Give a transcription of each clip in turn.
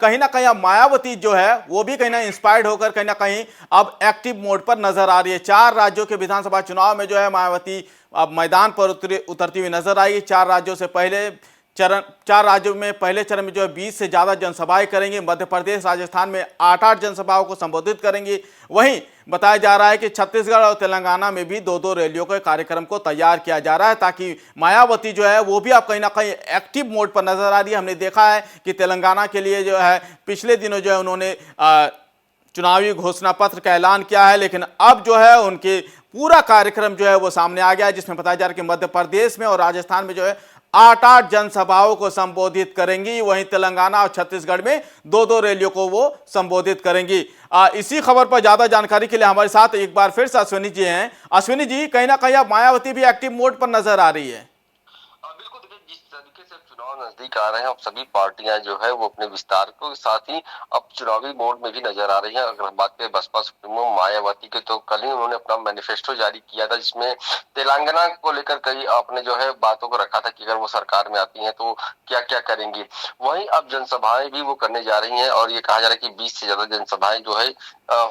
कहीं ना कहीं अब मायावती जो है वो भी कहीं ना इंस्पायर्ड होकर कहीं ना कहीं अब एक्टिव मोड पर नजर आ रही है। 4 राज्यों के विधानसभा चुनाव में जो है मायावती अब मैदान पर उतरती हुई नजर आई। 4 राज्यों से पहले चरण 4 राज्यों में पहले चरण में जो है 20 से ज्यादा जनसभाएं करेंगी। मध्य प्रदेश राजस्थान में 8-8 जनसभाओं को संबोधित करेंगी। वहीं बताया जा रहा है कि छत्तीसगढ़ और तेलंगाना में भी 2-2 रैलियों के कार्यक्रम को तैयार किया जा रहा है, ताकि मायावती जो है वो भी अब कहीं ना कहीं एक्टिव मोड पर नजर आ रही है। हमने देखा है कि तेलंगाना के लिए जो है पिछले दिनों जो है उन्होंने चुनावी घोषणा पत्र का ऐलान किया है, लेकिन अब जो है उनके पूरा कार्यक्रम जो है वो सामने आ गया है, जिसमें बताया जा रहा है कि मध्य प्रदेश में और राजस्थान में जो है 8-8 जनसभाओं को संबोधित करेंगी। वहीं तेलंगाना और छत्तीसगढ़ में 2-2 रैलियों को वो संबोधित करेंगी। इसी खबर पर ज्यादा जानकारी के लिए हमारे साथ एक बार फिर से अश्विनी जी हैं। अश्विनी जी, कहीं ना कहीं अब मायावती भी एक्टिव मोड पर नजर आ रही है। बिल्कुल, देखिए जिस तरीके से चुनाव नजदीक आ रहे हैं, अब सभी पार्टियां जो है वो अपने विस्तार को साथ ही अब चुनावी मोड में भी नजर आ रही हैं। अगर हम बात करें बसपा सुप्रीमो मायावती के, तो कल ही उन्होंने अपना मैनिफेस्टो जारी किया था, जिसमें तेलंगाना को लेकर कई आपने जो है बातों को रखा था कि अगर वो सरकार में आती हैं तो क्या क्या करेंगी। वहीं अब जनसभाएं भी वो करने जा रही हैं और ये कहा जा रहा है कि 20 से ज्यादा जनसभाएं जो है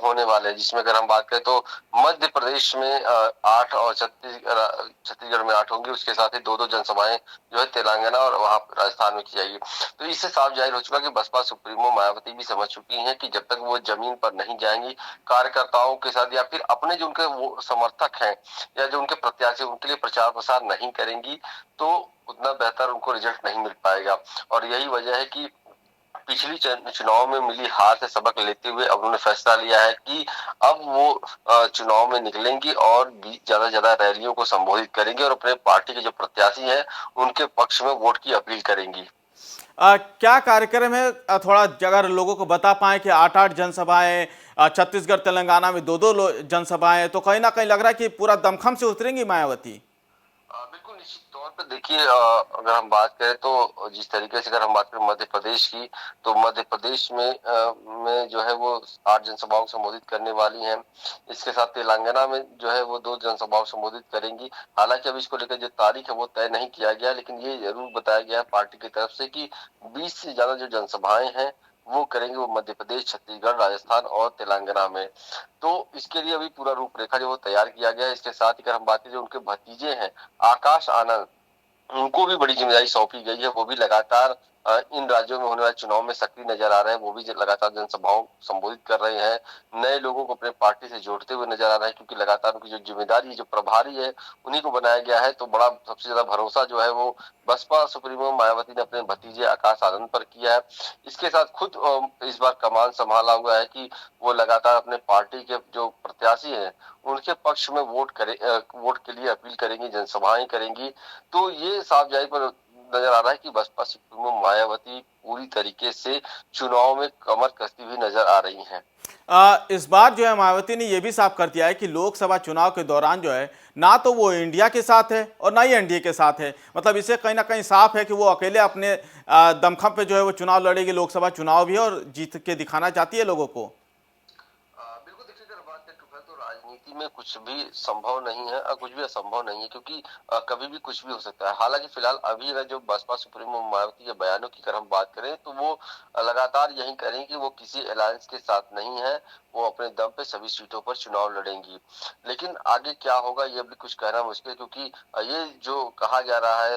होने वाले हैं, जिसमें अगर हम बात करें तो मध्य प्रदेश में 8 और छत्तीसगढ़ में 8 होंगी। उसके साथ ही 2-2 जनसभाएं जो है तेलंगाना और वहां राजस्थान में की जाएगी। तो इससे साफ जाहिर हो चुका कि बसपा सुप्रीमो मायावती भी समझ चुकी हैं कि जब तक वो जमीन पर नहीं जाएंगी कार्यकर्ताओं के साथ, या फिर अपने जो उनके वो समर्थक हैं या जो उनके प्रत्याशी उनके लिए प्रचार प्रसार नहीं करेंगी, तो उतना बेहतर उनको रिजल्ट नहीं मिल पाएगा। और यही वजह है कि पिछली चुनाव में मिली हार से सबक लेते हुए अब उन्होंने फैसला लिया है कि अब वो चुनाव में निकलेंगी और ज्यादा से ज्यादा रैलियों को संबोधित करेंगी और अपने पार्टी के जो प्रत्याशी हैं उनके पक्ष में वोट की अपील करेंगी। क्या कार्यक्रम है, थोड़ा अगर लोगों को बता पाए कि 8-8 जनसभाएं, छत्तीसगढ़ तेलंगाना में 2-2 जनसभाएं, तो कहीं ना कहीं लग रहा है कि पूरा दमखम से उतरेंगी मायावती। बिल्कुल निश्चित तौर पर देखिए, अगर हम बात करें तो जिस तरीके से अगर हम बात करें मध्य प्रदेश की, तो मध्य प्रदेश में जो है वो 8 जनसभाओं को संबोधित करने वाली हैं। इसके साथ तेलंगाना में जो है वो 2 जनसभाओं को संबोधित करेंगी। हालांकि अब इसको लेकर जो तारीख है वो तय नहीं किया गया, लेकिन ये जरूर बताया गया है पार्टी की तरफ से कि 20 से ज्यादा जो जनसभाएं हैं वो करेंगे वो मध्य प्रदेश, छत्तीसगढ़, राजस्थान और तेलंगाना में। तो इसके लिए अभी पूरा रूपरेखा जो वो तैयार किया गया है। इसके साथ ही अगर हम बात करें जो उनके भतीजे हैं आकाश आनंद, उनको भी बड़ी जिम्मेदारी सौंपी गई है। वो भी लगातार इन राज्यों में होने वाले चुनाव में सक्रिय नजर आ रहे हैं। वो भी लगातार जनसभाओं संबोधित कर रहे हैं, नए लोगों को अपने पार्टी से जोड़ते हुए नजर आ रहे हैं, क्योंकि लगातार उनकी जो जिम्मेदारी जो प्रभारी है उन्हीं को बनाया गया है। तो बड़ा सबसे ज्यादा भरोसा जो है वो बसपा सुप्रीमो मायावती ने अपने भतीजे आकाश आनंद पर किया है। इसके साथ खुद इस बार कमान संभाला हुआ है कि वो लगातार अपने पार्टी के जो प्रत्याशी हैं उनके पक्ष में वोट के लिए अपील करेंगी, जनसभाएं करेंगी। तो ये साफ जाहिर पर नजर आ रहा है कि बसपा सुप्रीमो मायावती पूरी तरीके से चुनाव में कमर कसती हुई नजर आ रही हैं। इस बार जो है मायावती ने यह भी साफ कर दिया है कि लोकसभा चुनाव के दौरान जो है ना तो वो इंडिया के साथ है और ना ही एनडीए के साथ है। मतलब इससे कहीं ना कहीं साफ है कि वो अकेले अपने दमखम पे जो है वो चुनाव लड़ेगी, लोकसभा चुनाव भी, और जीत के दिखाना चाहती है लोगों को। बिल्कुल, देखिए अगर बात करें तो राजनीति में कुछ भी संभव नहीं है और कुछ भी असंभव नहीं है, क्योंकि कभी भी कुछ भी हो सकता है। हालांकि फिलहाल अभी अगर जो बसपा सुप्रीमो मायावती के बयानों की अगर हम बात करें तो वो लगातार यही करें कि वो किसी अलायंस के साथ नहीं है, वो अपने दम पे सभी सीटों पर चुनाव लड़ेंगी। लेकिन आगे क्या होगा ये अभी कुछ कहना मुश्किल है, क्योंकि ये जो कहा जा रहा है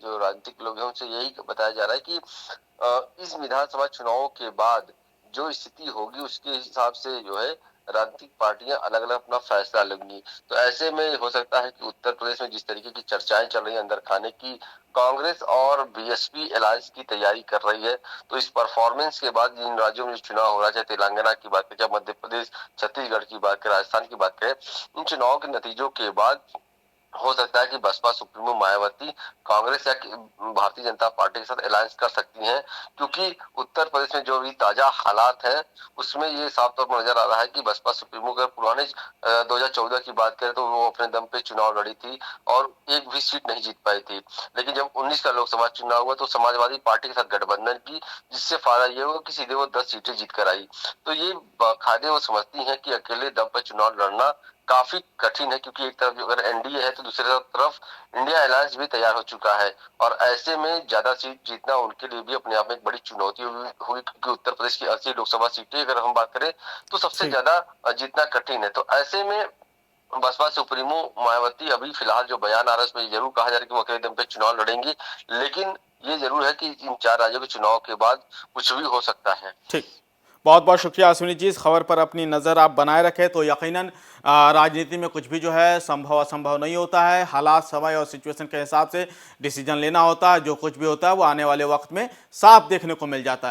जो राजनीतिक लोग हैं उनसे यही बताया जा रहा है कि इस विधानसभा चुनाव के बाद जो स्थिति होगी उसके हिसाब से जो है राजनीतिक पार्टियां अलग अलग अपना फैसला लेंगी। तो ऐसे में हो सकता है कि उत्तर प्रदेश में जिस तरीके की चर्चाएं चल रही है अंदर खाने की, कांग्रेस और बीएसपी अलायंस की तैयारी कर रही है। तो इस परफॉर्मेंस के बाद जिन राज्यों में चुनाव हो रहा है, चाहे तेलंगाना की बात करें, चाहे मध्य प्रदेश, छत्तीसगढ़ की बात करें, राजस्थान की बात करें, इन चुनाव के नतीजों के बाद हो सकता है कि बसपा सुप्रीमो मायावती कांग्रेस या भारतीय जनता पार्टी के साथ अलायंस कर सकती हैं, क्योंकि उत्तर प्रदेश में जो भी ताजा हालात हैं उसमें ये साफ तौर पर नजर आ रहा है कि बसपा सुप्रीमो अगर पुराने 2014 की बात करें तो वो अपने दम पे चुनाव लड़ी थी और एक भी सीट नहीं जीत पाई थी। लेकिन जब 19 का लोकसभा चुनाव हुआ तो समाजवादी पार्टी के साथ गठबंधन की, जिससे फायदा ये हुआ कि सीधे वो 10 सीटें जीत कर आई। तो ये खादे वो समझती हैं कि अकेले दम पर चुनाव लड़ना काफी कठिन है, क्योंकि एक तरफ अगर एनडीए है तो दूसरी तरफ इंडिया अलायंस भी तैयार हो चुका है, और ऐसे में ज्यादा सीट जीतना उनके लिए भी अपने आप में एक बड़ी चुनौती हुई, क्योंकि उत्तर प्रदेश की 80 लोकसभा सीटें अगर हम बात करें तो सबसे ज्यादा जीतना कठिन है। तो ऐसे में बसपा सुप्रीमो मायावती अभी फिलहाल जो बयान आ रहा है उसमें जरूर कहा जा रहा है कि वो अकेले दम पे चुनाव लड़ेंगी, लेकिन ये जरूर है कि इन 4 राज्यों के चुनाव के बाद कुछ भी हो सकता है। ठीक, बहुत बहुत शुक्रिया अश्विनी जी। इस खबर पर अपनी नज़र आप बनाए रखें तो यकीनन राजनीति में कुछ भी जो है संभव असंभव नहीं होता है। हालात, समय और सिचुएशन के हिसाब से डिसीजन लेना होता है। जो कुछ भी होता है वो आने वाले वक्त में साफ देखने को मिल जाता है।